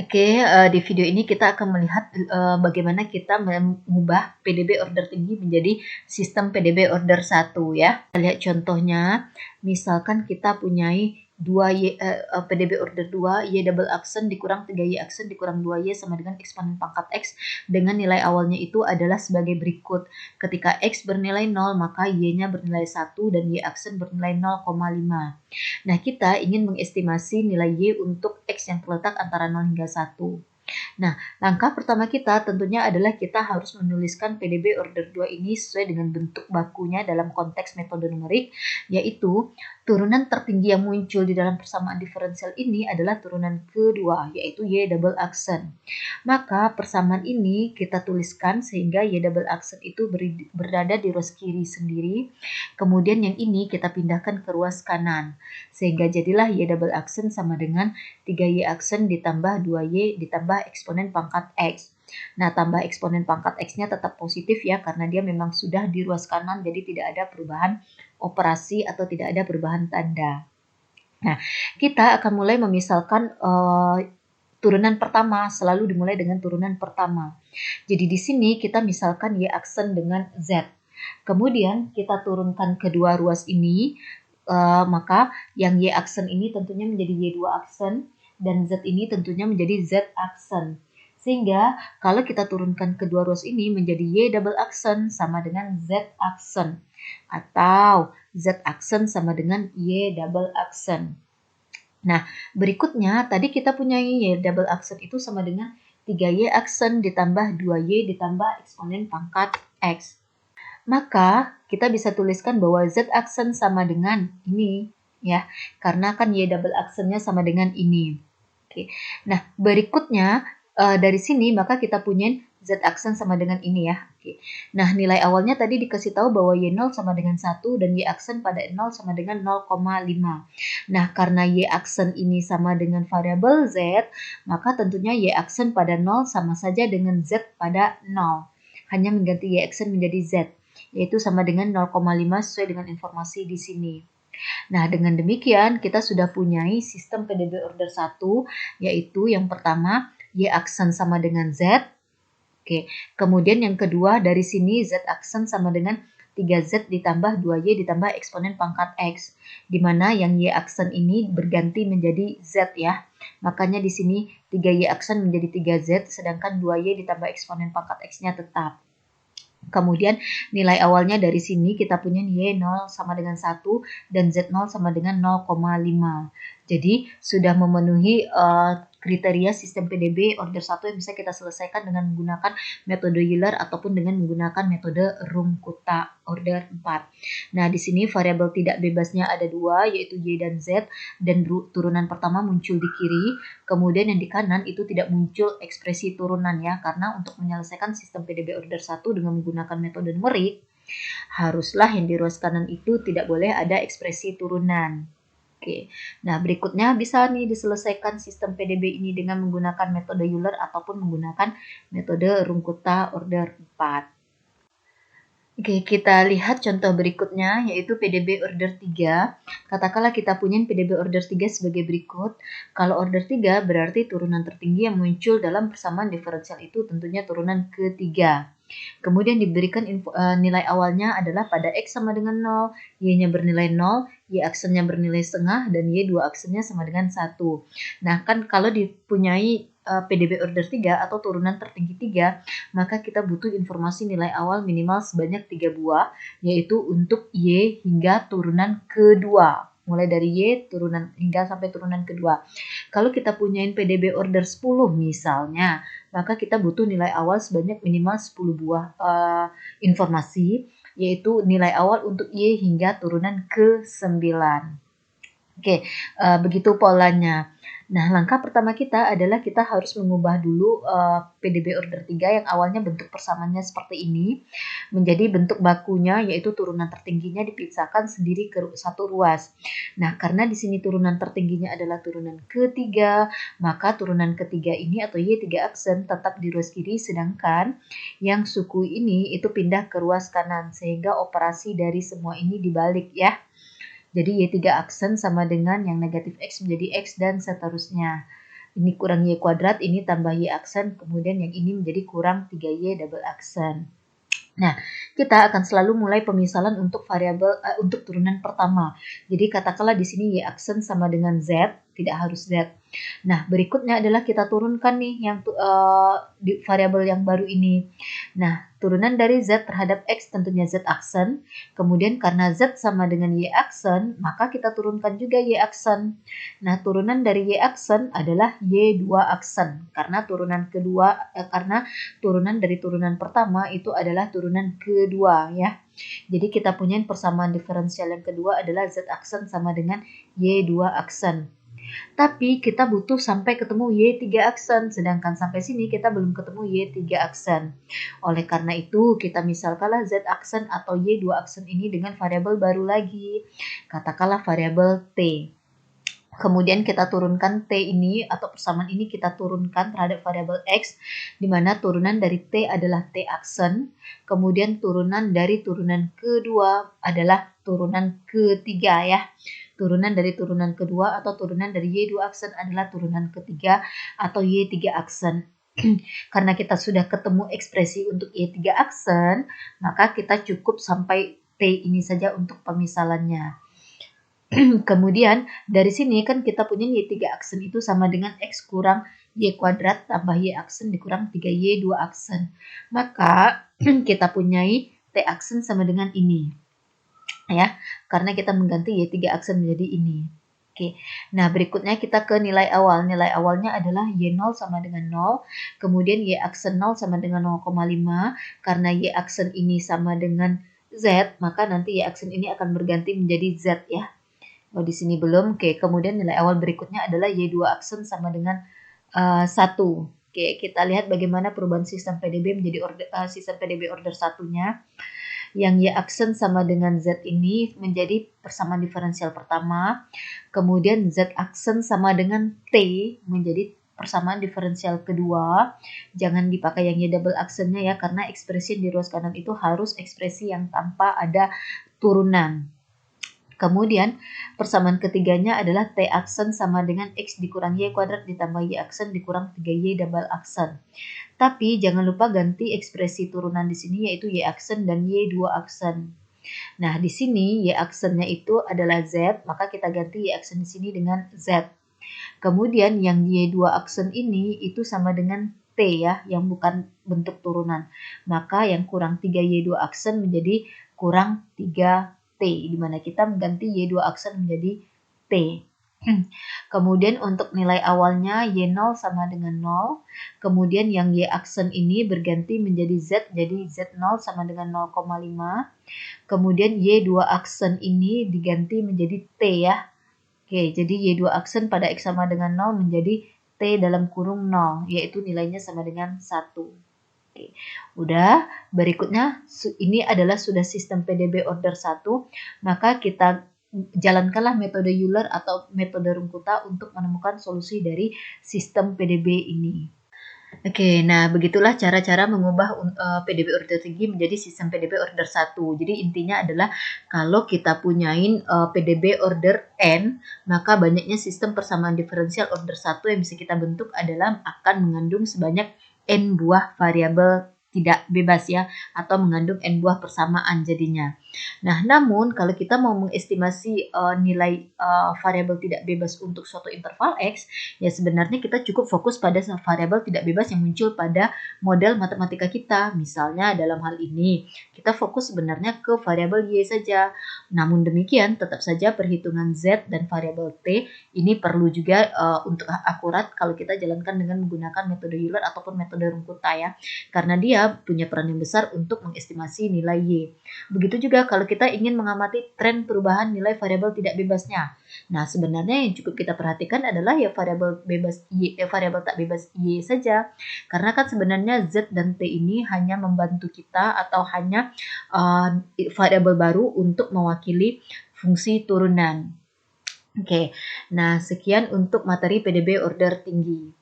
Oke, di video ini kita akan melihat, bagaimana kita mengubah PDB order tinggi menjadi sistem PDB order 1 ya. Kita lihat contohnya, misalkan kita punyai PDB order 2, Y double aksen dikurang 3Y aksen dikurang 2Y sama dengan eksponen pangkat X dengan nilai awalnya itu adalah sebagai berikut. Ketika X bernilai 0, maka Y-nya bernilai 1 dan Y aksen bernilai 0,5. Nah, kita ingin mengestimasi nilai Y untuk X yang terletak antara 0 hingga 1. Nah, langkah pertama kita tentunya adalah kita harus menuliskan PDB order 2 ini sesuai dengan bentuk bakunya dalam konteks metode numerik, yaitu turunan tertinggi yang muncul di dalam persamaan diferensial ini adalah turunan kedua, yaitu Y double aksen. Maka persamaan ini kita tuliskan sehingga Y double aksen itu berada di ruas kiri sendiri, kemudian yang ini kita pindahkan ke ruas kanan, sehingga jadilah Y double aksen sama dengan 3Y aksen ditambah 2Y ditambah eksponen pangkat X. Nah, tambah eksponen pangkat X-nya tetap positif ya, karena dia memang sudah di ruas kanan, jadi tidak ada perubahan operasi atau tidak ada perubahan tanda. Nah, kita akan mulai memisalkan turunan pertama, selalu dimulai dengan turunan pertama. Jadi di sini kita misalkan Y aksen dengan Z. Kemudian kita turunkan kedua ruas ini, maka yang Y aksen ini tentunya menjadi Y2 aksen, dan Z ini tentunya menjadi Z aksen. Sehingga kalau kita turunkan kedua ruas ini menjadi Y double aksen sama dengan Z aksen. Atau Z aksen sama dengan Y double aksen. Nah, berikutnya tadi kita punya Y double aksen itu sama dengan 3Y aksen ditambah 2Y ditambah eksponen pangkat X. Maka kita bisa tuliskan bahwa Z aksen sama dengan ini ya, karena kan Y double aksennya sama dengan ini. Oke. Nah, berikutnya dari sini maka kita punya Z aksen sama dengan ini ya. Oke. Nah, nilai awalnya tadi dikasih tahu bahwa Y0 sama dengan 1 dan Y aksen pada 0 sama dengan 0,5. Nah, karena Y aksen ini sama dengan variabel Z, maka tentunya Y aksen pada 0 sama saja dengan Z pada 0. Hanya mengganti Y aksen menjadi Z, yaitu sama dengan 0,5 sesuai dengan informasi di sini. Nah, dengan demikian kita sudah punyai sistem PDB order 1, yaitu yang pertama Y aksen sama dengan Z. Oke, kemudian yang kedua dari sini Z aksen sama dengan 3Z ditambah 2Y ditambah eksponen pangkat X, di mana yang Y aksen ini berganti menjadi Z ya. Makanya di sini 3Y aksen menjadi 3Z, sedangkan 2Y ditambah eksponen pangkat X-nya tetap. Kemudian nilai awalnya dari sini kita punya Y0 sama dengan 1 dan Z0 sama dengan 0,5. Jadi sudah memenuhi kriteria sistem PDB order 1 yang bisa kita selesaikan dengan menggunakan metode Euler ataupun dengan menggunakan metode Runge-Kutta order 4. Nah, di sini variabel tidak bebasnya ada dua, yaitu Y dan Z, dan turunan pertama muncul di kiri, kemudian yang di kanan itu tidak muncul ekspresi turunan ya, karena untuk menyelesaikan sistem PDB order 1 dengan menggunakan metode numerik, haruslah yang di ruas kanan itu tidak boleh ada ekspresi turunan. Oke, nah berikutnya bisa nih diselesaikan sistem PDB ini dengan menggunakan metode Euler ataupun menggunakan metode Runge-Kutta order 4. Oke, kita lihat contoh berikutnya, yaitu PDB order 3. Katakanlah kita punya PDB order 3 sebagai berikut. Kalau order 3 berarti turunan tertinggi yang muncul dalam persamaan diferensial itu tentunya turunan ketiga. Kemudian diberikan nilai awalnya adalah pada X sama dengan 0, Y-nya bernilai 0, Y aksennya bernilai setengah, dan Y 2 aksennya sama dengan 1. Nah, kan kalau dipunyai PDB order 3 atau turunan tertinggi 3, maka kita butuh informasi nilai awal minimal sebanyak 3 buah, yaitu untuk Y hingga turunan kedua. Mulai dari Y turunan hingga sampai turunan kedua. Kalau kita punyain PDB order 10 misalnya, maka kita butuh nilai awal sebanyak minimal 10 buah informasi, yaitu nilai awal untuk Y hingga turunan ke-9. Oke, begitu polanya. Nah, langkah pertama kita adalah kita harus mengubah dulu PDB order 3 yang awalnya bentuk persamaannya seperti ini menjadi bentuk bakunya, yaitu turunan tertingginya dipisahkan sendiri ke satu ruas. Nah, karena di sini turunan tertingginya adalah turunan ketiga, maka turunan ketiga ini atau Y3 aksen tetap di ruas kiri, sedangkan yang suku ini itu pindah ke ruas kanan, sehingga operasi dari semua ini dibalik ya. Jadi Y3 aksen sama dengan yang negatif X menjadi X dan seterusnya. Ini kurang Y kuadrat, ini tambah Y aksen, kemudian yang ini menjadi kurang 3Y double aksen. Nah, kita akan selalu mulai pemisalan untuk untuk turunan pertama. Jadi katakanlah di sini Y aksen sama dengan Z, tidak harus Z. Nah, berikutnya adalah kita turunkan nih yang di variabel yang baru ini. Nah, turunan dari Z terhadap X tentunya Z aksen. Kemudian karena Z sama dengan Y aksen, maka kita turunkan juga Y aksen. Nah, turunan dari Y aksen adalah Y2 aksen. Karena turunan dari turunan pertama itu adalah turunan kedua ya. Jadi kita punya persamaan diferensial yang kedua adalah Z aksen sama dengan Y2 aksen. Tapi kita butuh sampai ketemu Y3 aksen, sedangkan sampai sini kita belum ketemu Y3 aksen. Oleh karena itu, kita misalkanlah Z aksen atau Y2 aksen ini dengan variabel baru lagi. Katakanlah variabel T. Kemudian kita turunkan T ini atau persamaan ini kita turunkan terhadap variabel X, di mana turunan dari T adalah T aksen, kemudian turunan dari turunan kedua adalah turunan ketiga ya. Turunan dari turunan kedua atau turunan dari Y2 aksen adalah turunan ketiga atau Y3 aksen. Karena kita sudah ketemu ekspresi untuk Y3 aksen, maka kita cukup sampai T ini saja untuk pemisalannya. Kemudian dari sini kan kita punya Y3 aksen itu sama dengan X kurang Y kuadrat tambah Y aksen dikurang 3Y 2 aksen. Maka kita punyai T aksen sama dengan ini. Ya, karena kita mengganti Y3 aksen menjadi ini. Oke. Nah, berikutnya kita ke nilai awal. Nilai awalnya adalah Y0 sama dengan 0, kemudian Y aksen 0 sama dengan 0,5. Karena Y aksen ini sama dengan Z, maka nanti Y aksen ini akan berganti menjadi Z ya. Oh, di sini belum. Oke, kemudian nilai awal berikutnya adalah Y2 aksen sama dengan 1. Oke, kita lihat bagaimana perubahan sistem PDB menjadi sistem PDB order 1-nya. Yang Y aksen sama dengan Z ini menjadi persamaan diferensial pertama. Kemudian Z aksen sama dengan T menjadi persamaan diferensial kedua. Jangan dipakai yang Y double aksennya ya, karena ekspresi di ruas kanan itu harus ekspresi yang tanpa ada turunan. Kemudian persamaan ketiganya adalah T aksen sama dengan X dikurang Y kuadrat ditambah Y aksen dikurang 3Y double aksen. Tapi jangan lupa ganti ekspresi turunan di sini yaitu Y aksen dan Y2 aksen. Nah, di sini Y aksennya itu adalah Z, maka kita ganti Y aksen di sini dengan Z. Kemudian yang Y2 aksen ini itu sama dengan T ya, yang bukan bentuk turunan. Maka yang kurang 3Y2 aksen menjadi kurang 3T, di mana kita mengganti Y2 aksen menjadi T. Kemudian untuk nilai awalnya Y0 sama dengan 0. Kemudian yang Y aksen ini berganti menjadi Z, jadi Z0 sama dengan 0,5. Kemudian Y2 aksen ini diganti menjadi T ya. Oke, jadi Y2 aksen pada X sama dengan 0 menjadi T dalam kurung 0, yaitu nilainya sama dengan 1. Oke, udah. Berikutnya, ini adalah sudah sistem PDB order 1, maka kita jalankanlah metode Euler atau metode Runkuta untuk menemukan solusi dari sistem PDB ini. Oke, nah begitulah cara-cara mengubah PDB order tinggi menjadi sistem PDB order 1. Jadi intinya adalah kalau kita punyain PDB order N, maka banyaknya sistem persamaan diferensial order 1 yang bisa kita bentuk adalah akan mengandung sebanyak N buah variabel tidak bebas ya, atau mengandung N buah persamaan jadinya. Nah, namun kalau kita mau mengestimasi nilai variabel tidak bebas untuk suatu interval X, ya sebenarnya kita cukup fokus pada variabel tidak bebas yang muncul pada model matematika kita. Misalnya dalam hal ini, kita fokus sebenarnya ke variabel Y saja. Namun demikian, tetap saja perhitungan Z dan variabel T ini perlu juga untuk akurat kalau kita jalankan dengan menggunakan metode Euler ataupun metode Runkuta ya. Karena dia punya peran yang besar untuk mengestimasi nilai Y. Begitu juga kalau kita ingin mengamati tren perubahan nilai variabel tidak bebasnya. Nah, sebenarnya yang cukup kita perhatikan adalah ya variabel bebas Y, variabel tak bebas Y saja. Karena kan sebenarnya Z dan T ini hanya membantu kita atau hanya variabel baru untuk mewakili fungsi turunan. Oke, nah sekian untuk materi PDB order tinggi.